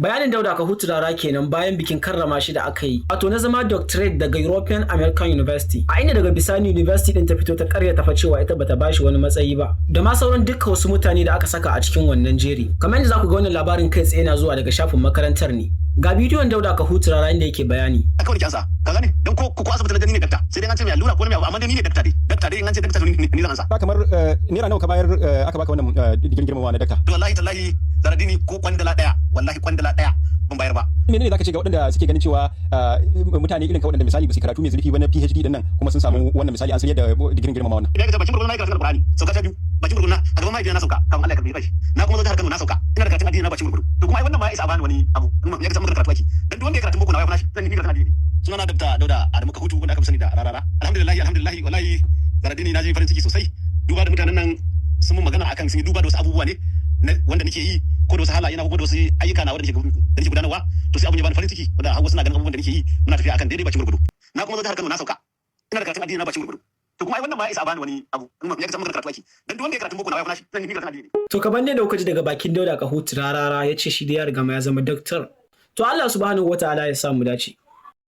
Bayanin Dauda Kahutu Rara kenan bayan bikin karrama shi da aka yi. Wato na zama doctorate daga European American University. A inda daga bisani university din ta fito ta karyata fa cewa ita bata bashi wani matsayi ba. Da ma sauran dukkan wasu mutane da aka saka a cikin wannan jeri. Kamar yadda za ku ga wannan labarin kai tsaye na zuwa daga shafin makarantar ne. Ga bidiyon Dauda Kahutu Rara inda yake bayani. Aka wani kyansa, ka gane? Dan ko asibiti na gani ne dakta. Sai dai an ce mai allura ko mai abu amma dai ni ne dakta dai. Dakta dai in an ce dakta ni zan ansa. Ba kamar naira nawa ka bayar aka baka wannan digin girmamawa na dakta. To wallahi tallahi Zaradini ko kwandala daya, wallahi kwandala daya ban bayar ba. Menene zaka ce ga waɗanda suke ganin cewa mutane irin ka waɗanda misali ba su karatu mai zurfi ba na PhD din nan kuma sun samu wannan misali an san yadda digirin girmamawa wannan. Idan ka bakin burguna na karatu Qur'ani, sauka ta biyu. Bakin burguna a gaban mahaifiyar na sauka, kafin Allah ya karbi kai. Na kuma zo jihar Kano na sauka. Ina da karatun addini na bakin burguna. To kuma ai wannan ma ya isa bani wani abu. Ya ga magana karatu ake. Dan duk wanda ya karatu boko na wai fa nashi, zan yi karatun addini. Sunana Dr. Dauda Adamu Kahutu wanda aka fi sani da Rarara. Alhamdulillah wallahi Zaradini na ji farin ciki sosai. Duba da mutanen nan sun mun magana akan sun yi duba da wasu abubuwa ne wanda nake yi ko da wasu halaye na ko da wasu ayyuka na wanda nake gudanarwa to sai abun ya bani farin ciki wanda har wasu na ganin abubuwan da nake yi muna tafiya akan daidai bakin gurgudu. Na kuma zo jihar Kano na sauka. Ina da karatun addini na bakin gurgudu. To kuma ai wannan ma ya isa bani wani abu. Ya ga magana karatu ake. Dan duk wanda ya karatu boko na wai fa nashi, zan yi karatun addini. To kaban ne da kuka ji daga bakin Dauda Kahutu Rara ya ce shi da ya riga ma ya zama doctor. To Allah subhanahu wataala ya sa mu dace.